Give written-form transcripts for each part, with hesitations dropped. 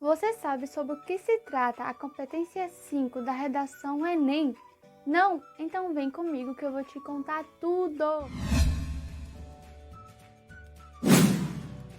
Você sabe sobre o que se trata a competência 5 da redação Enem? Não? Então vem comigo que eu vou te contar tudo!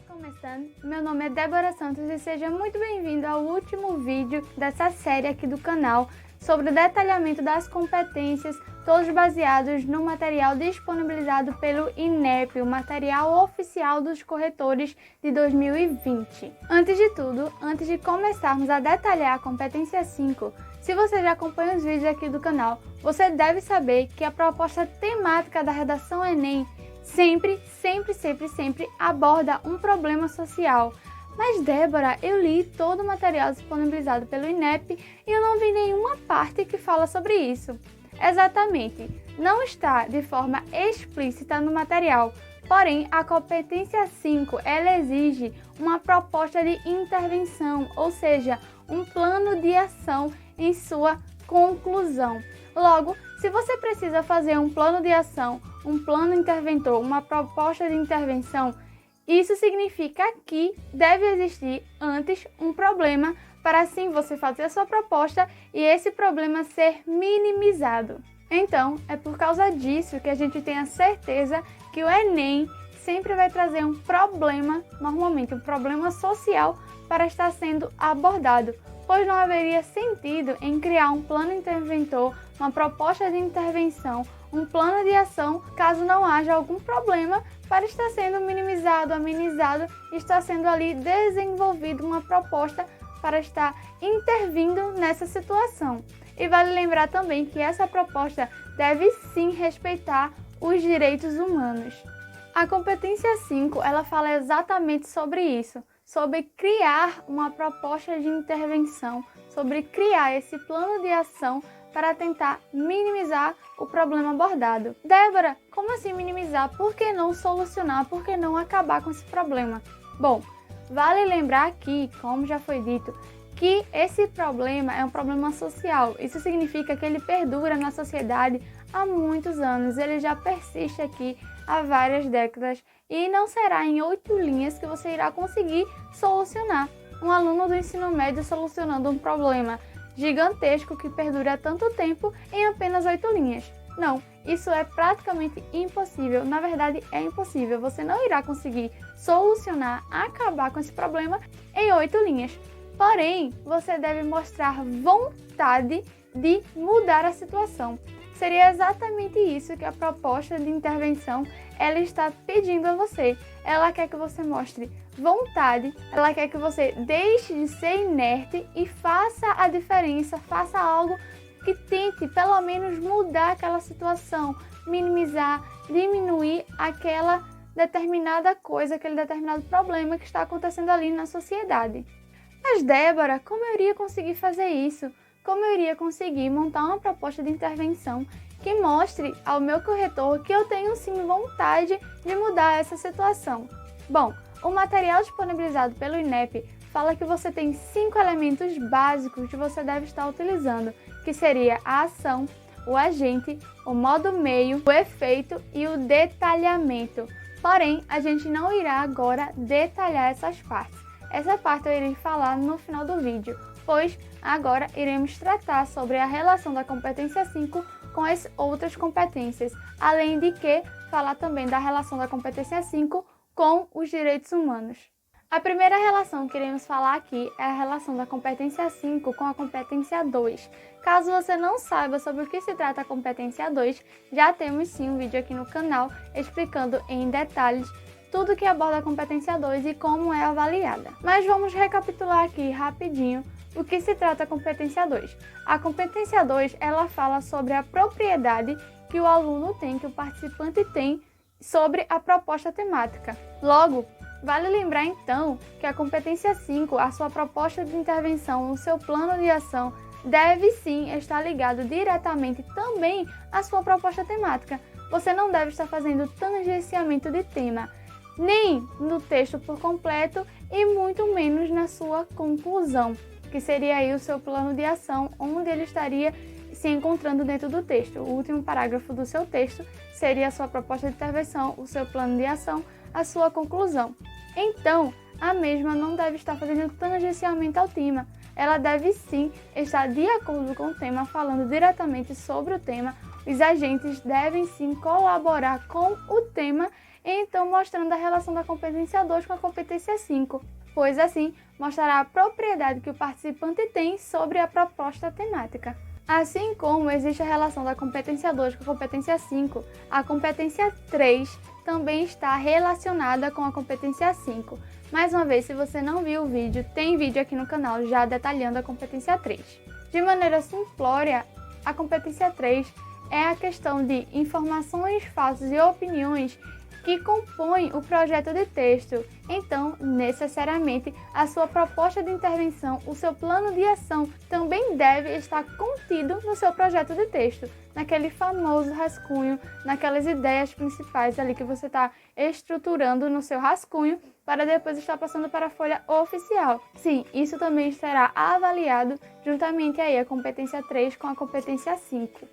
Começando, meu nome é Débora Santos e seja muito bem-vindo ao último vídeo dessa série aqui do canal sobre o detalhamento das competências, todos baseados no material disponibilizado pelo INEP, o material oficial dos corretores de 2020. Antes de tudo, antes de começarmos a detalhar a competência 5, se você já acompanha os vídeos aqui do canal, você deve saber que a proposta temática da redação Enem sempre aborda um problema social. Mas Débora, eu li todo o material disponibilizado pelo INEP e eu não vi nenhuma parte que fala sobre isso. Exatamente, não está de forma explícita no material, porém a competência 5 ela exige uma proposta de intervenção, ou seja, um plano de ação em sua conclusão. Logo, se você precisa fazer um plano de ação, um plano interventor, uma proposta de intervenção, isso significa que deve existir antes um problema para assim você fazer a sua proposta e esse problema ser minimizado. Então, é por causa disso que a gente tem a certeza que o Enem sempre vai trazer um problema, normalmente um problema social, para estar sendo abordado, pois não haveria sentido em criar um plano interventor, uma proposta de intervenção, um plano de ação, caso não haja algum problema para estar sendo minimizado, amenizado, está sendo ali desenvolvido uma proposta para estar intervindo nessa situação. E vale lembrar também que essa proposta deve sim respeitar os direitos humanos. A competência 5, ela fala exatamente sobre isso, sobre criar uma proposta de intervenção, sobre criar esse plano de ação para tentar minimizar o problema abordado. Débora, como assim minimizar? Por que não solucionar? Por que não acabar com esse problema? Bom, vale lembrar aqui, como já foi dito, que esse problema é um problema social. Isso significa que ele perdura na sociedade há muitos anos, ele já persiste aqui há várias décadas e não será em 8 linhas que você irá conseguir solucionar. Um aluno do ensino médio solucionando um problema gigantesco que perdura há tanto tempo em apenas 8 linhas. Não, isso é praticamente impossível. Na verdade, é impossível. Você não irá conseguir solucionar, acabar com esse problema em 8 linhas. Porém, você deve mostrar vontade de mudar a situação. Seria exatamente isso que a proposta de intervenção ela está pedindo a você. Ela quer que você mostre vontade, ela quer que você deixe de ser inerte e faça a diferença, faça algo que tente pelo menos mudar aquela situação, minimizar, diminuir aquela determinada coisa, aquele determinado problema que está acontecendo ali na sociedade. Mas Débora, como eu iria conseguir fazer isso? Como eu iria conseguir montar uma proposta de intervenção que mostre ao meu corretor que eu tenho sim vontade de mudar essa situação? Bom, o material disponibilizado pelo INEP fala que você tem 5 elementos básicos que você deve estar utilizando, que seria a ação, o agente, o modo meio, o efeito e o detalhamento. Porém, a gente não irá agora detalhar essas partes. Essa parte eu irei falar no final do vídeo, pois agora iremos tratar sobre a relação da competência 5 com as outras competências, além de que falar também da relação da competência 5 com os direitos humanos. A primeira relação que iremos falar aqui é a relação da competência 5 com a competência 2. Caso você não saiba sobre o que se trata a competência 2, já temos sim um vídeo aqui no canal explicando em detalhes tudo que aborda a competência 2 e como é avaliada. Mas vamos recapitular aqui rapidinho o que se trata a competência 2. A competência 2, ela fala sobre a propriedade que o aluno tem, que o participante tem sobre a proposta temática. Logo, vale lembrar então que a competência 5, a sua proposta de intervenção, o seu plano de ação, deve sim estar ligado diretamente também à sua proposta temática. Você não deve estar fazendo tangenciamento de tema, nem no texto por completo e muito menos na sua conclusão, que seria aí o seu plano de ação, onde ele estaria se encontrando dentro do texto. O último parágrafo do seu texto seria a sua proposta de intervenção, o seu plano de ação, a sua conclusão. Então, a mesma não deve estar fazendo tangencialmente ao tema. Ela deve sim estar de acordo com o tema, falando diretamente sobre o tema. Os agentes devem sim colaborar com o tema, então mostrando a relação da competência 2 com a competência 5, pois assim mostrará a propriedade que o participante tem sobre a proposta temática. Assim como existe a relação da competência 2 com a competência 5, a competência 3 também está relacionada com a competência 5. Mais uma vez, se você não viu o vídeo, tem vídeo aqui no canal já detalhando a competência 3. De maneira simplória, a competência 3 é a questão de informações, fatos e opiniões que compõem o projeto de texto. Então, necessariamente, a sua proposta de intervenção, o seu plano de ação também deve estar contido no seu projeto de texto, naquele famoso rascunho, naquelas ideias principais ali que você está estruturando no seu rascunho para depois estar passando para a folha oficial. Sim, isso também será avaliado juntamente aí a competência 3 com a competência 5.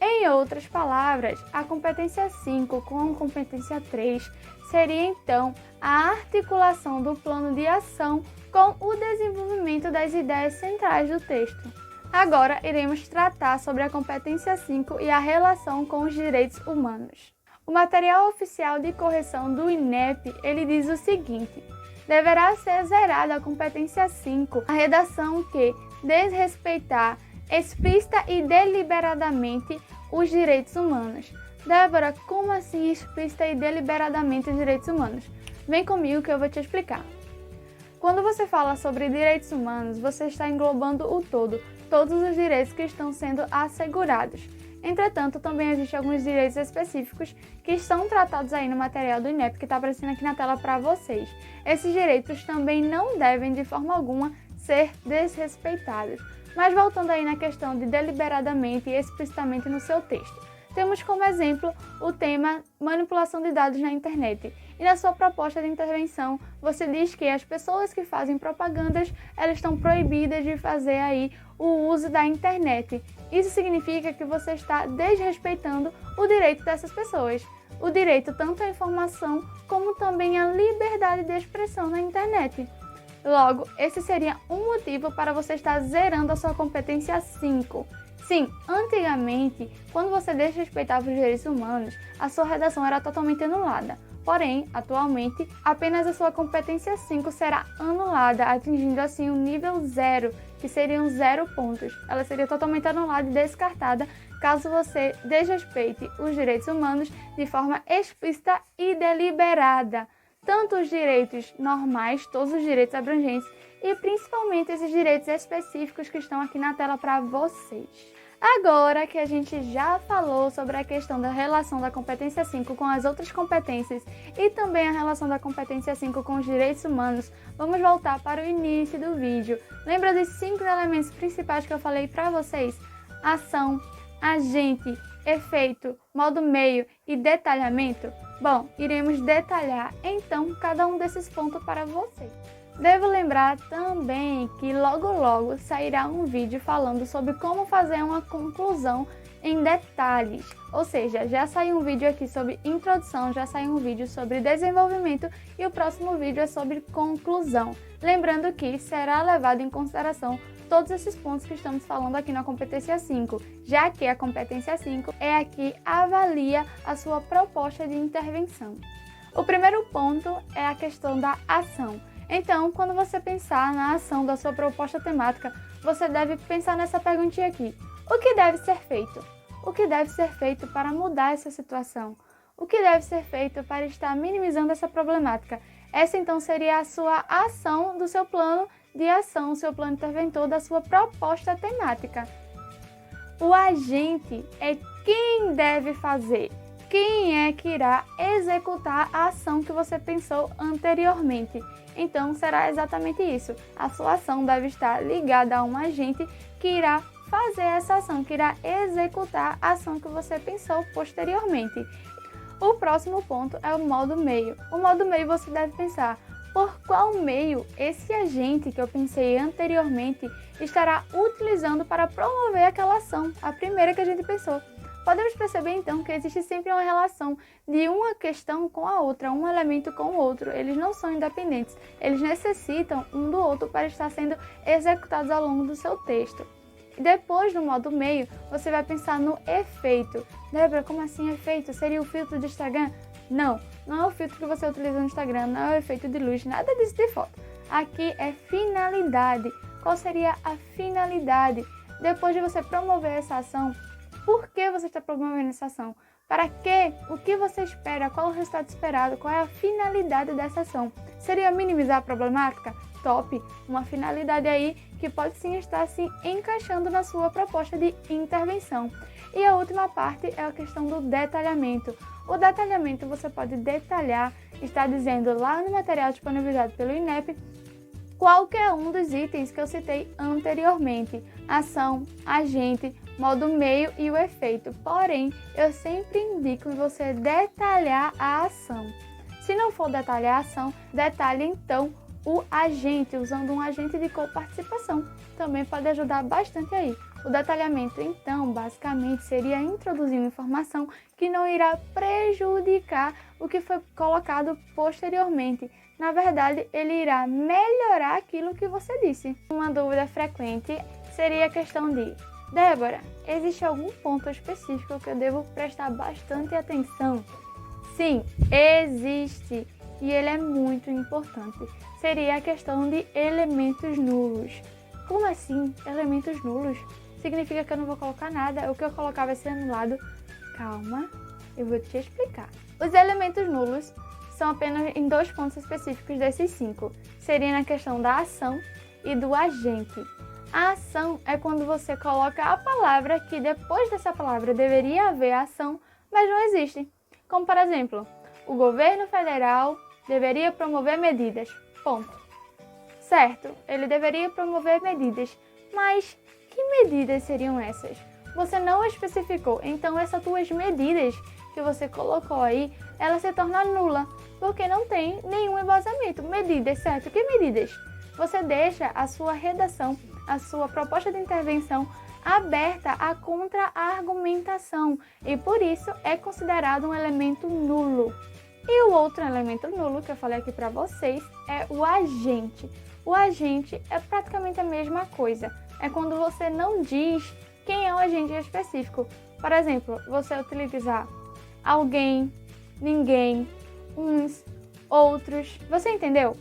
Em outras palavras, a competência 5 com a competência 3 seria então a articulação do plano de ação com o desenvolvimento das ideias centrais do texto. Agora iremos tratar sobre a competência 5 e a relação com os direitos humanos. O material oficial de correção do INEP, ele diz o seguinte: deverá ser zerada a competência 5, a redação que desrespeitar explícita e deliberadamente os direitos humanos. Débora, como assim explícita e deliberadamente os direitos humanos? Vem comigo que eu vou te explicar. Quando você fala sobre direitos humanos, você está englobando o todo, todos os direitos que estão sendo assegurados. Entretanto, também existem alguns direitos específicos que estão tratados aí no material do INEP, que está aparecendo aqui na tela para vocês. Esses direitos também não devem, de forma alguma, ser desrespeitados. Mas voltando aí na questão de deliberadamente e explicitamente no seu texto. Temos como exemplo o tema manipulação de dados na internet. E na sua proposta de intervenção, você diz que as pessoas que fazem propagandas, elas estão proibidas de fazer aí o uso da internet. Isso significa que você está desrespeitando o direito dessas pessoas. O direito tanto à informação, como também à liberdade de expressão na internet. Logo, esse seria um motivo para você estar zerando a sua competência 5. Sim, antigamente, quando você desrespeitava os direitos humanos, a sua redação era totalmente anulada. Porém, atualmente, apenas a sua competência 5 será anulada, atingindo assim o nível 0, que seriam 0 pontos. Ela seria totalmente anulada e descartada caso você desrespeite os direitos humanos de forma explícita e deliberada. Tanto os direitos normais, todos os direitos abrangentes e principalmente esses direitos específicos que estão aqui na tela para vocês. Agora que a gente já falou sobre a questão da relação da competência 5 com as outras competências e também a relação da competência 5 com os direitos humanos, vamos voltar para o início do vídeo. Lembra dos 5 elementos principais que eu falei para vocês? Ação, agente, efeito, modo meio e detalhamento? Bom, iremos detalhar então cada um desses pontos para vocês. Devo lembrar também que logo sairá um vídeo falando sobre como fazer uma conclusão em detalhes. Ou seja, já saiu um vídeo aqui sobre introdução, já saiu um vídeo sobre desenvolvimento e o próximo vídeo é sobre conclusão. Lembrando que será levado em consideração todos esses pontos que estamos falando aqui na competência 5, já que a competência 5 é a que avalia a sua proposta de intervenção. O primeiro ponto é a questão da ação. Então, quando você pensar na ação da sua proposta temática, você deve pensar nessa perguntinha aqui. O que deve ser feito? O que deve ser feito para mudar essa situação? O que deve ser feito para estar minimizando essa problemática? Essa então seria a sua ação do seu plano de ação, o seu plano interventor da sua proposta temática. O agente é quem deve fazer. Quem é que irá executar a ação que você pensou anteriormente? Então, será exatamente isso. A sua ação deve estar ligada a um agente que irá fazer essa ação, que irá executar a ação que você pensou posteriormente. O próximo ponto é o modo meio. O modo meio você deve pensar, por qual meio esse agente que eu pensei anteriormente estará utilizando para promover aquela ação, a primeira que a gente pensou. Podemos perceber então que existe sempre uma relação de uma questão com a outra, um elemento com o outro. Eles não são independentes, eles necessitam um do outro para estar sendo executados ao longo do seu texto. E depois, no modo meio, você vai pensar no efeito. Débora, como assim efeito? Seria o filtro do Instagram? Não, não é o filtro que você utiliza no Instagram, não é o efeito de luz, nada disso de foto. Aqui é finalidade. Qual seria a finalidade? Depois de você promover essa ação, por que você está promovendo essa ação? Para quê? O que você espera? Qual o resultado esperado? Qual é a finalidade dessa ação? Seria minimizar a problemática? Top! Uma finalidade aí que pode sim estar se encaixando na sua proposta de intervenção. E a última parte é a questão do detalhamento. O detalhamento você pode detalhar, está dizendo lá no material disponibilizado pelo INEP, qualquer um dos itens que eu citei anteriormente: ação, agente, modo meio e o efeito. Porém, eu sempre indico você detalhar a ação. Se não for detalhar a ação, detalhe então o agente, usando um agente de coparticipação. Também pode ajudar bastante aí. O detalhamento, então, basicamente seria introduzindo informação que não irá prejudicar o que foi colocado posteriormente. Na verdade, ele irá melhorar aquilo que você disse. Uma dúvida frequente seria a questão de: Débora, existe algum ponto específico que eu devo prestar bastante atenção? Sim, existe, e ele é muito importante. Seria a questão de elementos nulos. Como assim, elementos nulos? Significa que eu não vou colocar nada, o que eu colocar vai ser anulado? Calma, eu vou te explicar. Os elementos nulos são apenas em 2 pontos específicos desses 5. Seria na questão da ação e do agente. A ação é quando você coloca a palavra que depois dessa palavra deveria haver ação, mas não existe. Como, por exemplo, o governo federal deveria promover medidas. Ponto. Certo, ele deveria promover medidas, mas que medidas seriam essas? Você não especificou, então essas duas medidas que você colocou aí, ela se torna nula, porque não tem nenhum embasamento. Medidas, certo? Que medidas? Você deixa a sua redação, a sua proposta de intervenção aberta à contra-argumentação e por isso é considerado um elemento nulo. E o outro elemento nulo que eu falei aqui para vocês é o agente. O agente é praticamente a mesma coisa. É quando você não diz quem é o agente específico. Por exemplo, você utilizar alguém, ninguém, uns, outros. Você entendeu?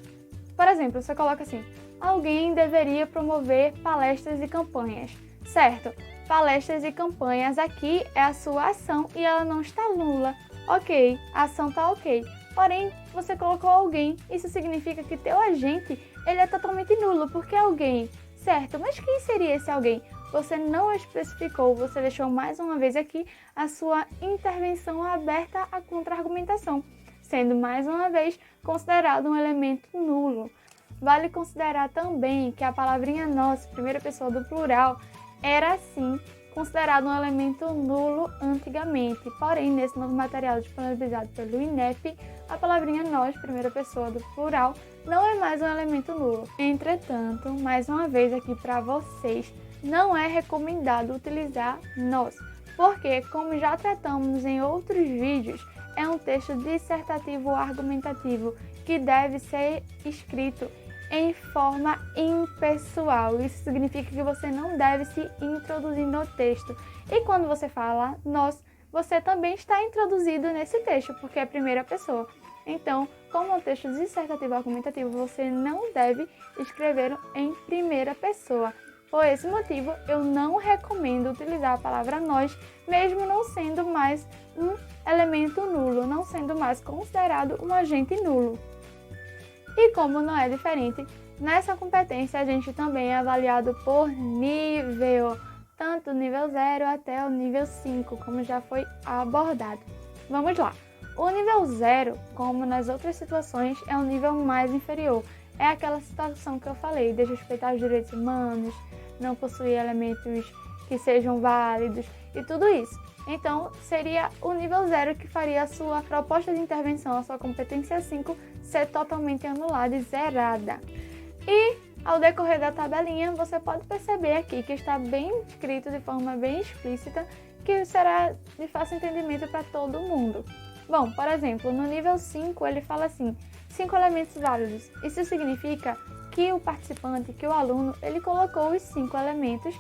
Por exemplo, você coloca assim: alguém deveria promover palestras e campanhas. Certo, palestras e campanhas aqui é a sua ação e ela não está nula. Ok, a ação está ok. Porém, você colocou alguém, isso significa que teu agente ele é totalmente nulo, porque é alguém. Certo, mas quem seria esse alguém? Você não especificou, você deixou mais uma vez aqui a sua intervenção aberta à contra-argumentação, sendo mais uma vez considerado um elemento nulo. Vale considerar também que a palavrinha nós, primeira pessoa do plural, era assim considerado um elemento nulo antigamente. Porém, nesse novo material disponibilizado pelo INEP, a palavrinha nós, primeira pessoa do plural, não é mais um elemento nulo. Entretanto, mais uma vez aqui para vocês, não é recomendado utilizar nós, porque, como já tratamos em outros vídeos, é um texto dissertativo ou argumentativo que deve ser escrito em forma impessoal. Isso significa que você não deve se introduzir no texto. E quando você fala nós, você também está introduzido nesse texto, porque é a primeira pessoa. Então, como é um texto dissertativo argumentativo, você não deve escrever em primeira pessoa. Por esse motivo, eu não recomendo utilizar a palavra nós, mesmo não sendo mais um elemento nulo, não sendo mais considerado um agente nulo. E como não é diferente, nessa competência a gente também é avaliado por nível, tanto nível 0 até o nível 5, como já foi abordado. Vamos lá! O nível 0, como nas outras situações, é um nível mais inferior. É aquela situação que eu falei, desrespeitar os direitos humanos, não possuir elementos que sejam válidos e tudo isso. Então, seria o nível 0 que faria a sua proposta de intervenção, a sua competência 5, ser totalmente anulada e zerada. E, ao decorrer da tabelinha, você pode perceber aqui que está bem escrito de forma bem explícita que será de fácil entendimento para todo mundo. Bom, por exemplo, no nível 5 ele fala assim, 5 elementos válidos. Isso significa que o participante, que o aluno, ele colocou os 5 elementos,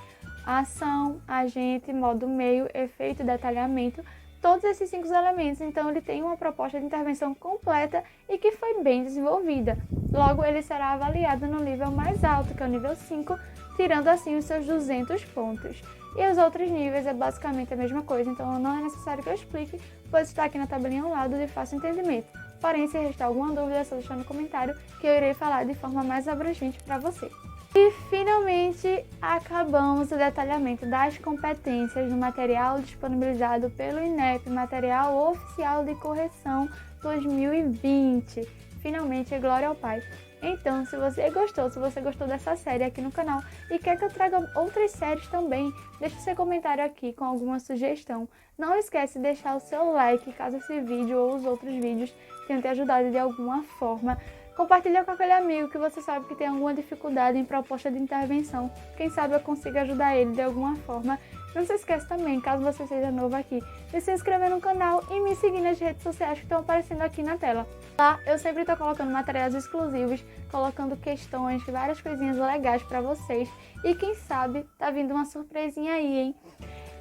ação, agente, modo meio, efeito, detalhamento, todos esses 5 elementos. Então ele tem uma proposta de intervenção completa e que foi bem desenvolvida. Logo, ele será avaliado no nível mais alto, que é o nível 5, tirando assim os seus 200 pontos. E os outros níveis é basicamente a mesma coisa, então não é necessário que eu explique, pois está aqui na tabelinha ao lado de fácil entendimento. Porém, se restar alguma dúvida, é só deixar no comentário que eu irei falar de forma mais abrangente para você. E finalmente acabamos o detalhamento das competências no material disponibilizado pelo INEP, Material Oficial de Correção 2020. Finalmente, glória ao Pai. Então, se você gostou dessa série aqui no canal e quer que eu traga outras séries também, deixe seu comentário aqui com alguma sugestão. Não esquece de deixar o seu like caso esse vídeo ou os outros vídeos tenham te ajudado de alguma forma. Compartilha com aquele amigo que você sabe que tem alguma dificuldade em proposta de intervenção. Quem sabe eu consiga ajudar ele de alguma forma. Não se esqueça também, caso você seja novo aqui, de se inscrever no canal e me seguir nas redes sociais que estão aparecendo aqui na tela. Lá eu sempre estou colocando materiais exclusivos, colocando questões, várias coisinhas legais para vocês. E quem sabe tá vindo uma surpresinha aí, hein?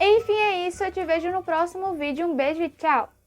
Enfim, é isso. Eu te vejo no próximo vídeo. Um beijo e tchau!